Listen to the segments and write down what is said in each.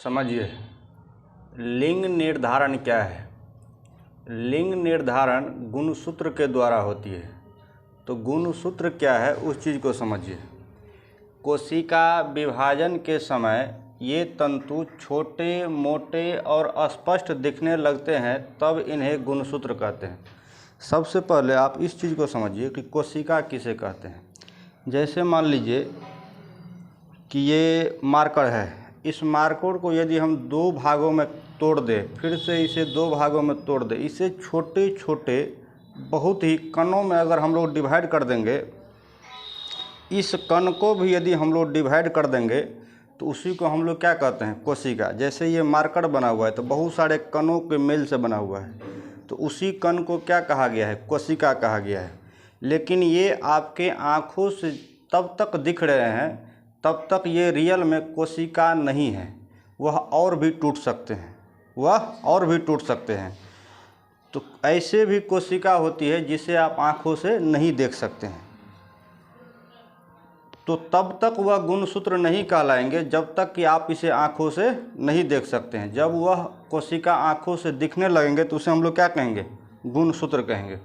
समझिए, लिंग निर्धारण क्या है। लिंग निर्धारण गुणसूत्र के द्वारा होती है। तो गुणसूत्र क्या है उस चीज़ को समझिए। कोशिका विभाजन के समय ये तंतु छोटे मोटे और अस्पष्ट दिखने लगते हैं, तब इन्हें गुणसूत्र कहते हैं। सबसे पहले आप इस चीज़ को समझिए कि कोशिका किसे कहते हैं। जैसे मान लीजिए कि ये मार्कर है, इस मार्कर को यदि हम दो भागों में तोड़ दें, फिर से इसे दो भागों में तोड़ दें, इसे छोटे छोटे बहुत ही कणों में अगर हम लोग डिवाइड कर देंगे, इस कण को भी यदि हम लोग डिवाइड कर देंगे तो उसी को हम लोग क्या कहते हैं, कोशिका। जैसे ये मार्कर बना हुआ है तो बहुत सारे कणों के मेल से बना हुआ है, तो उसी कण को क्या कहा गया है, कोशिका कहा गया है। लेकिन ये आपके आँखों से तब तक दिख रहे हैं, तब तक ये रियल में कोशिका नहीं है। वह और भी टूट सकते हैं, तो ऐसे भी कोशिका होती है जिसे आप आँखों से नहीं देख सकते हैं। तो तब तक वह गुणसूत्र नहीं कहलाएंगे जब तक कि आप इसे आँखों से नहीं देख सकते हैं। जब वह कोशिका आँखों से दिखने लगेंगे तो उसे हम लोग क्या कहेंगे, गुणसूत्र कहेंगे।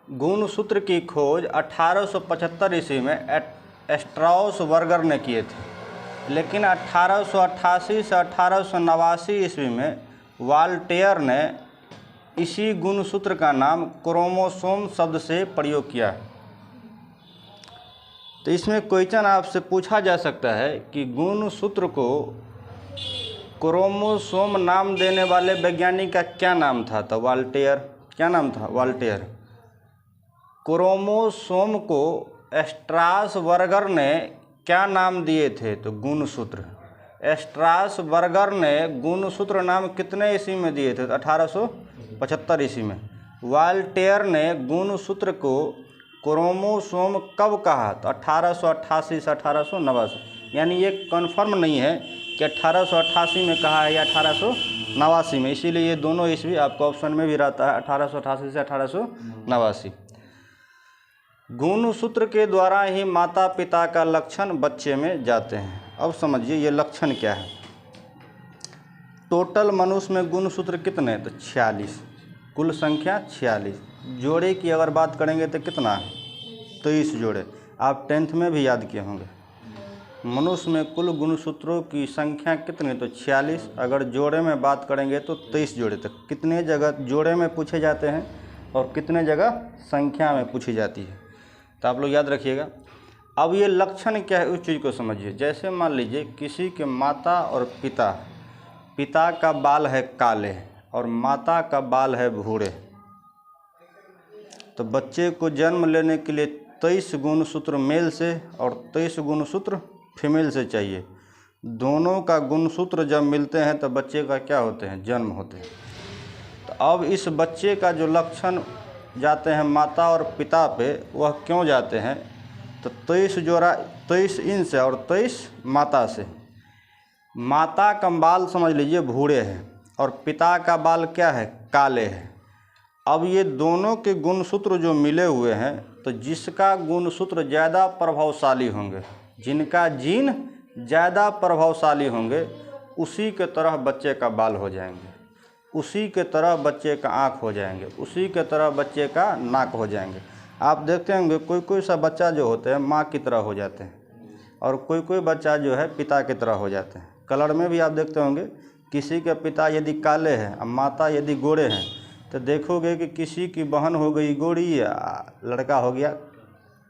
गुणसूत्र की खोज 1875 ईस्वी में स्ट्राउस-बर्गर ने किए थे, लेकिन 1888 से 1889 ईस्वी में वाल्टेयर ने इसी गुणसूत्र का नाम क्रोमोसोम शब्द से प्रयोग किया। तो इसमें क्वेश्चन आपसे पूछा जा सकता है कि गुणसूत्र को क्रोमोसोम नाम देने वाले वैज्ञानिक का क्या नाम था। तो वाल्टेयर। क्या नाम था, वाल्टेयर। क्रोमोसोम को स्ट्रासबर्गर ने क्या नाम दिए थे, तो गुणसूत्र। स्ट्रासबर्गर ने गुणसूत्र नाम कितने ईस्वी में दिए थे, तो 1875 ईस्वी में। वाल्टेयर ने गुणसूत्र को क्रोमोसोम कब कहा, तो 1888 से 1889। यानी ये कन्फर्म नहीं है कि 1888 में कहा है या 1889 में, इसीलिए ये दोनों ईस्वी आपको ऑप्शन में भी रहता है, 1888 से 1889। गुणसूत्र के द्वारा ही माता पिता का लक्षण बच्चे में जाते हैं। अब समझिए ये लक्षण क्या है। टोटल मनुष्य में गुणसूत्र कितने, तो 46, कुल संख्या 46। जोड़े की अगर बात करेंगे तो कितना है, 23 जोड़े। आप 10th में भी याद किए होंगे। मनुष्य में कुल गुणसूत्रों की संख्या कितनी, तो 46। अगर जोड़े में बात करेंगे तो 23 जोड़े तक। कितने जगह जोड़े में पूछे जाते हैं और कितने जगह संख्या में पूछी जाती है, तो आप लोग याद रखिएगा। अब ये लक्षण क्या है उस चीज़ को समझिए। जैसे मान लीजिए किसी के माता और पिता का बाल है काले और माता का बाल है भूरे, तो बच्चे को जन्म लेने के लिए 23 गुणसूत्र मेल से और 23 गुणसूत्र फीमेल से चाहिए। दोनों का गुणसूत्र जब मिलते हैं तो बच्चे का क्या होते हैं, जन्म होते हैं। तो अब इस बच्चे का जो लक्षण जाते हैं माता और पिता पे, वह क्यों जाते हैं, तो 23 जोड़ा 23 इनसे और 23 माता से। माता का बाल समझ लीजिए भूरे है और पिता का बाल क्या है, काले है। अब ये दोनों के गुणसूत्र जो मिले हुए हैं, तो जिसका गुणसूत्र ज़्यादा प्रभावशाली होंगे, जिनका जीन ज़्यादा प्रभावशाली होंगे, उसी के तरह बच्चे का बाल हो जाएंगे, उसी के तरह बच्चे का आँख हो जाएंगे, उसी के तरह बच्चे का नाक हो जाएंगे। आप देखते होंगे कोई सा बच्चा जो होते हैं माँ की तरह हो जाते हैं और कोई बच्चा जो है पिता की तरह हो जाते हैं। कलर में भी आप देखते होंगे, किसी के पिता यदि काले हैं और माता यदि गोरे हैं, तो देखोगे कि किसी की बहन हो गई गोरी या लड़का हो गया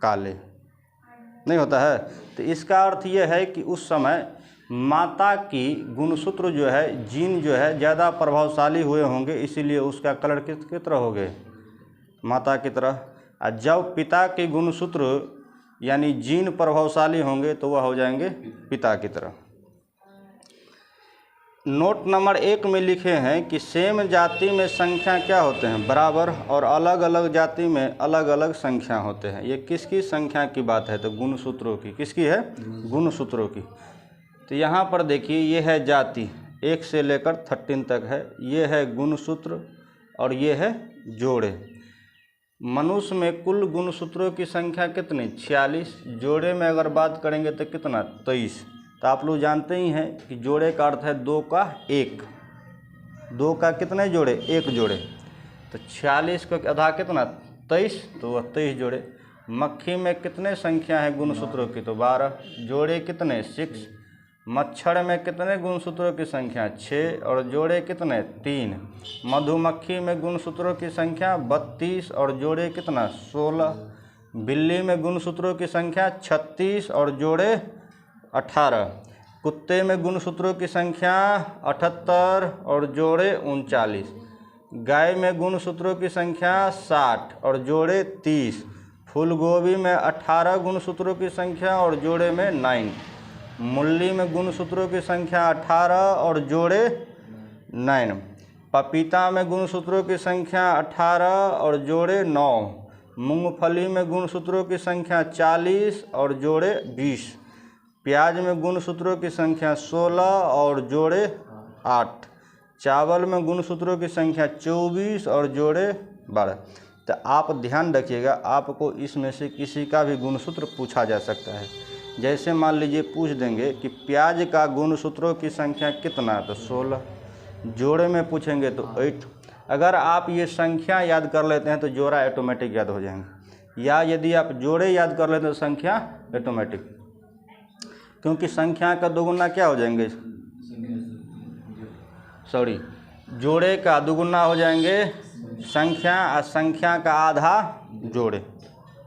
काले, नहीं होता है। तो इसका अर्थ ये है कि उस समय माता की गुणसूत्र जो है, जीन जो है ज़्यादा प्रभावशाली हुए होंगे, इसीलिए उसका कलर किसकी तरह हो गए, माता की तरह। और जब पिता के गुणसूत्र यानी जीन प्रभावशाली होंगे तो वह हो जाएंगे पिता की तरह। नोट नंबर 1 में लिखे हैं कि सेम जाति में संख्या क्या होते हैं, बराबर, और अलग अलग जाति में अलग अलग संख्या होते हैं। ये किसकी संख्या की बात है, तो गुणसूत्रों की। किसकी है, गुणसूत्रों की। तो यहाँ पर देखिए ये है जाति, 1 से लेकर 13 तक है। ये है गुणसूत्र और ये है जोड़े। मनुष्य में कुल गुणसूत्रों की संख्या कितनी, 46। जोड़े में अगर बात करेंगे तो कितना, 23। तो आप लोग जानते ही हैं कि जोड़े का अर्थ है 2 का 1, 2 का कितने जोड़े, 1 जोड़े। तो 46 का आधा कितना 23, तो वह 23 जोड़े। मक्खी में कितने संख्या है गुणसूत्रों की, तो 12, जोड़े कितने 6। मच्छर में कितने गुणसूत्रों की संख्या 6 और जोड़े कितने 3। मधुमक्खी में गुणसूत्रों की संख्या 32 और जोड़े कितना 16। बिल्ली में गुणसूत्रों की संख्या 36 और जोड़े 18। कुत्ते में गुणसूत्रों की संख्या 78 और जोड़े 39। गाय में गुणसूत्रों की संख्या 60 और जोड़े 30। फूलगोभी में 18 गुणसूत्रों की संख्या और जोड़े में 9। मूली में गुणसूत्रों की संख्या 18 और जोड़े 9। पपीता में गुणसूत्रों की संख्या 18 और जोड़े 9। मूंगफली में गुणसूत्रों की संख्या 40 और जोड़े 20। प्याज में गुणसूत्रों की संख्या 16 और जोड़े 8। चावल में गुणसूत्रों की संख्या 24 और जोड़े 12। तो आप ध्यान रखिएगा, आपको इसमें से किसी का भी गुणसूत्र पूछा जा सकता है। जैसे मान लीजिए पूछ देंगे कि प्याज का गुणसूत्रों की संख्या कितना, तो 16। जोड़े में पूछेंगे तो 8। अगर आप ये संख्या याद कर लेते हैं तो जोड़ा ऑटोमेटिक याद हो जाएंगे, या यदि आप जोड़े याद कर लेते हैं तो संख्या ऑटोमेटिक, क्योंकि संख्या का दोगुना क्या हो जाएंगे, जोड़े का दुगुना हो जाएंगे संख्या, और संख्या का आधा जोड़े।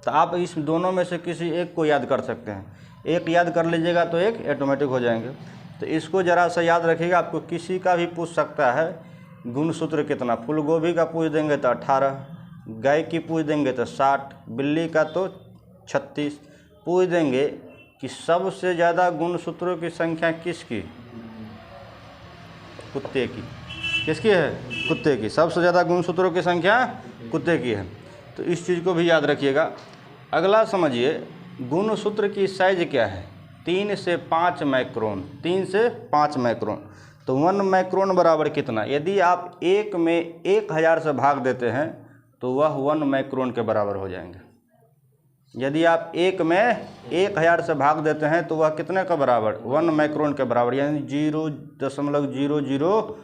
तो आप इस दोनों में से किसी एक को याद कर सकते हैं, एक याद कर लीजिएगा तो एक ऑटोमेटिक हो जाएंगे। तो इसको ज़रा सा याद रखिएगा। आपको किसी का भी पूछ सकता है गुणसूत्र कितना, फूलगोभी का पूछ देंगे तो 18, गाय की पूछ देंगे तो 60, बिल्ली का तो 36। पूछ देंगे कि सबसे ज़्यादा गुणसूत्रों की संख्या किसकी, कुत्ते की। किसकी है, कुत्ते की। सबसे ज़्यादा गुणसूत्रों की संख्या कुत्ते की है। तो इस चीज़ को भी याद रखिएगा। अगला समझिए, गुणसूत्र की साइज क्या है, 3 से 5 माइक्रोन। 3 से 5 माइक्रोन, तो 1 माइक्रोन बराबर कितना। यदि आप 1 में 1000 से भाग देते हैं तो वह 1 माइक्रोन के बराबर हो जाएंगे। यदि आप 1 में 1000 से भाग देते हैं तो वह कितने का बराबर, 1 माइक्रोन के बराबर, यानी 0.00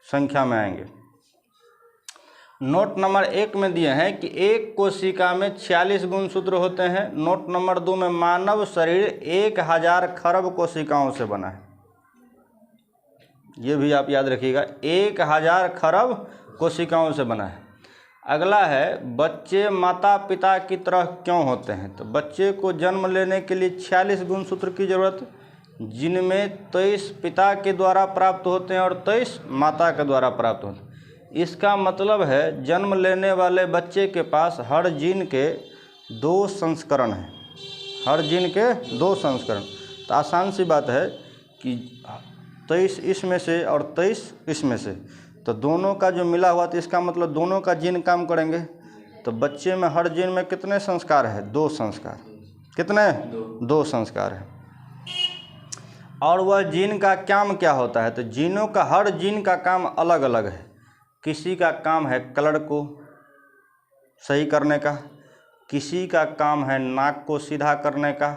संख्या में आएंगे। नोट नंबर 1 में दिए हैं कि एक कोशिका में 46 गुणसूत्र होते हैं। नोट नंबर 2 में मानव शरीर 1000 खरब कोशिकाओं से बना है। ये भी आप याद रखिएगा, 1000 खरब कोशिकाओं से बना है। अगला है, बच्चे माता पिता की तरह क्यों होते हैं। तो बच्चे को जन्म लेने के लिए 46 गुणसूत्र की जरूरत, जिनमें 23 पिता के द्वारा प्राप्त होते हैं और 23 माता के द्वारा प्राप्त होते हैं। इसका मतलब है जन्म लेने वाले बच्चे के पास हर जीन के 2 संस्करण हैं, हर जीन के 2 संस्करण। तो आसान सी बात है कि 23 इसमें से और 23 इसमें से, तो दोनों का जो मिला हुआ, तो इसका मतलब दोनों का जीन काम करेंगे। तो बच्चे में हर जीन में कितने संस्कार है, 2 संस्कार। कितने, 2 संस्कार है। और वह जीन का काम क्या होता है, तो जीनों का, हर जीन का काम अलग अलग है। किसी का काम है कलर को सही करने का, किसी का काम है नाक को सीधा करने का,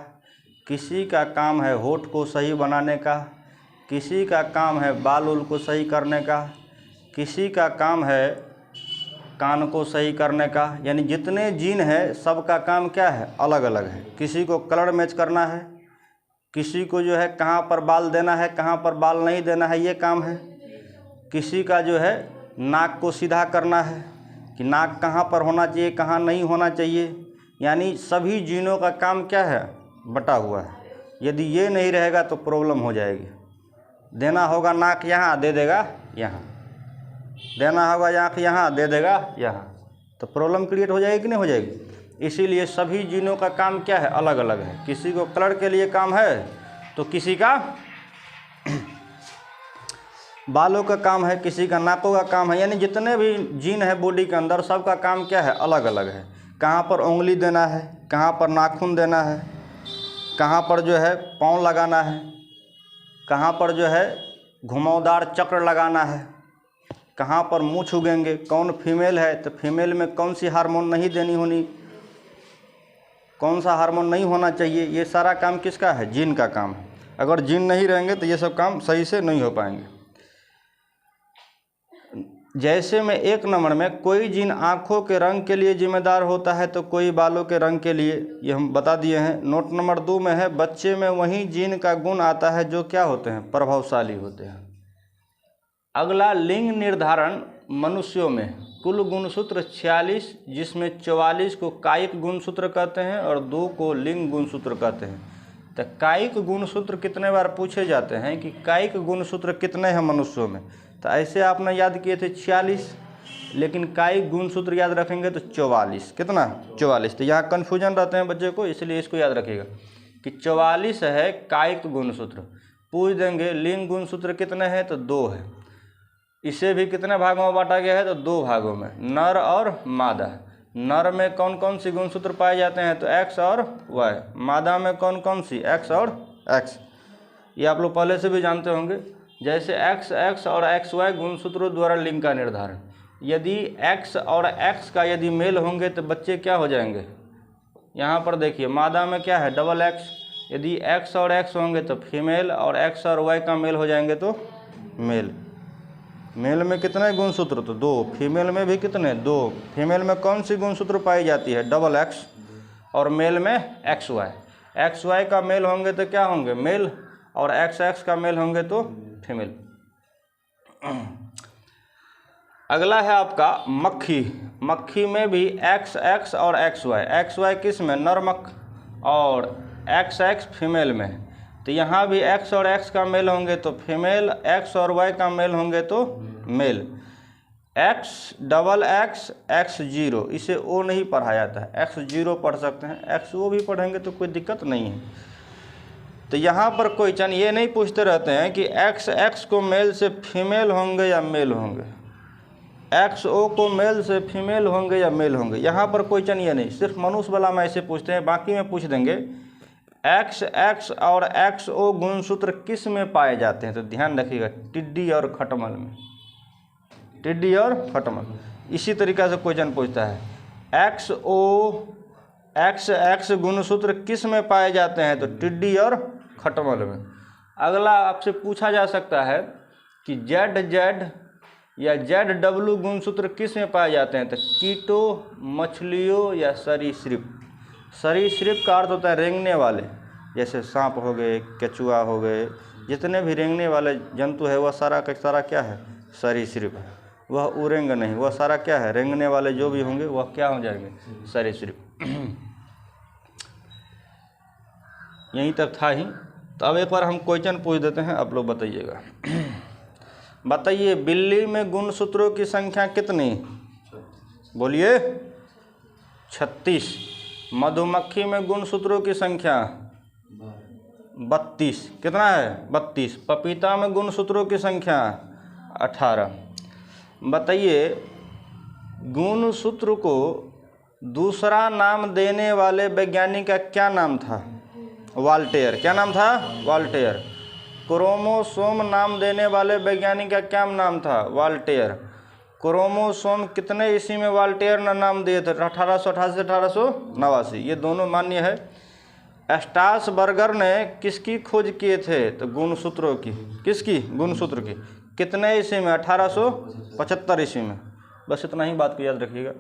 किसी का काम है होठ को सही बनाने का, किसी का काम है बाल उल को सही करने का, किसी का काम है कान को सही करने का। यानी जितने जीन है सबका काम क्या है, अलग अलग है। किसी को कलर मैच करना है, किसी को जो है कहाँ पर बाल देना है, कहाँ पर बाल नहीं देना है, ये काम है। किसी का जो है नाक को सीधा करना है कि नाक कहाँ पर होना चाहिए, कहाँ नहीं होना चाहिए। यानी सभी जीनों का काम क्या है, बटा हुआ है। यदि ये नहीं रहेगा तो प्रॉब्लम हो जाएगी। देना होगा नाक यहाँ, दे देगा यहाँ, देना होगा आँख यहाँ, दे देगा यहाँ, तो प्रॉब्लम क्रिएट हो जाएगी कि नहीं हो जाएगी। इसीलिए सभी जीनों का काम क्या है, अलग अलग है। किसी को कलर के लिए काम है तो किसी का बालों का काम है, किसी का नाकों का काम है। यानी जितने भी जीन है बॉडी के अंदर, सबका काम क्या है, अलग अलग है। कहाँ पर उंगली देना है, कहाँ पर नाखून देना है, कहाँ पर जो है पाँव लगाना है, कहाँ पर जो है घुमावदार चक्र लगाना है, कहाँ पर मूँछ उगेंगे, कौन फीमेल है तो फीमेल में कौन सी हार्मोन नहीं देनी होनी, कौन सा हार्मोन नहीं होना चाहिए, ये सारा काम किसका है, जीन का काम है। अगर जीन नहीं रहेंगे तो ये सब काम सही से नहीं हो पाएंगे। जैसे में 1 नंबर में कोई जीन आँखों के रंग के लिए जिम्मेदार होता है तो कोई बालों के रंग के लिए, ये हम बता दिए हैं। नोट नंबर 2 में है बच्चे में वही जीन का गुण आता है जो क्या होते हैं, प्रभावशाली होते हैं। अगला लिंग निर्धारण मनुष्यों में कुल गुणसूत्र 46, जिसमें 44 को कायिक गुणसूत्र कहते हैं और 2 को लिंग गुणसूत्र कहते हैं। तो कायिक गुणसूत्र कितने बार पूछे जाते हैं कि कायिक गुणसूत्र कितने हैं मनुष्यों में, तो ऐसे आपने याद किए थे 46, लेकिन कायिक गुणसूत्र याद रखेंगे तो 44। कितना, 44। तो यहाँ कन्फ्यूजन रहते हैं बच्चे को, इसलिए इसको याद रखिएगा कि 44 है कायिक गुणसूत्र। पूछ देंगे लिंग गुणसूत्र कितने हैं तो 2 है। इसे भी कितने भागों में बांटा गया है तो 2 भागों में, नर और मादा। नर में कौन कौन सी गुणसूत्र पाए जाते हैं तो X और Y। मादा में कौन कौन सी, X और X। ये आप लोग पहले से भी जानते होंगे। जैसे XX और XY गुणसूत्रों द्वारा लिंग का निर्धारण। यदि X और X का यदि मेल होंगे तो बच्चे क्या हो जाएंगे, यहाँ पर देखिए मादा में क्या है, डबल X। यदि X और X होंगे तो फीमेल, और X और Y का मेल हो जाएंगे तो मेल। मेल में कितने गुणसूत्र तो 2, फीमेल में भी कितने, 2। फीमेल में कौन सी गुणसूत्र पाई जाती है, डबल X, और मेल में XY। XY का मेल होंगे तो क्या होंगे, मेल, और XX का मेल होंगे तो फीमेल। अगला है आपका मक्खी। मक्खी में भी XX और XY। XY किस में, नर मक्ख, और XX फीमेल में। तो यहाँ भी X और X का मेल होंगे तो फीमेल, X और Y का मेल होंगे तो mail. X double X X0, इसे O नहीं पढ़ा जाता है, X0 पढ़ सकते हैं, XO भी पढ़ेंगे तो कोई दिक्कत नहीं है। तो यहाँ पर क्वेश्चन ये नहीं पूछते रहते हैं कि XX को मेल से फीमेल होंगे या मेल होंगे, XO को मेल से फीमेल होंगे या मेल होंगे। यहाँ पर क्वेश्चन ये नहीं, सिर्फ मनुष्य वाला में ऐसे पूछते हैं, बाकी में पूछ देंगे XX और XO गुणसूत्र किस में पाए जाते हैं। तो ध्यान रखिएगा, टिड्डी और खटमल में, टिड्डी और खटमल। इसी तरीक़ा से क्वेश्चन पूछता है XO XX गुणसूत्र किस में पाए जाते हैं तो टिड्डी और खटमल में। अगला आपसे पूछा जा सकता है कि ZZ या ZW गुणसूत्र किस में पाए जाते हैं तो कीटो, मछलियों या सरीसृप। सरीसृप का अर्थ होता है रेंगने वाले, जैसे सांप हो गए, केचुआ हो गए, जितने भी रेंगने वाले जंतु है वह सारा का सारा क्या है, सरीसृप है। वह उड़ेंगे नहीं, वह सारा क्या है, रेंगने वाले जो भी होंगे वह क्या हो जाएंगे, सरीसृप। यहीं तक था ही। तो अब एक बार हम क्वेश्चन पूछ देते हैं, आप लोग बताइएगा। बताइए बिल्ली में गुणसूत्रों की संख्या कितनी, बोलिए 36। मधुमक्खी में गुणसूत्रों की संख्या 32। कितना है, 32। पपीता में गुणसूत्रों की संख्या 18। बताइए गुणसूत्र को दूसरा नाम देने वाले वैज्ञानिक का क्या नाम था, वाल्टेयर। क्या नाम था, वाल्टेयर। क्रोमोसोम नाम देने वाले वैज्ञानिक का क्या नाम था, वाल्टेयर। क्रोमोसोम कितने ईस्वी में वाल्टेयर ने नाम दिए थे, 1888 से 1889। ये दोनों मान्य है। स्ट्रासबर्गर ने किसकी खोज किए थे तो गुणसूत्रों की। किसकी, गुणसूत्र की। कितने ईस्वी में, 1875 ईस्वी में। बस इतना ही बात को याद रखिएगा।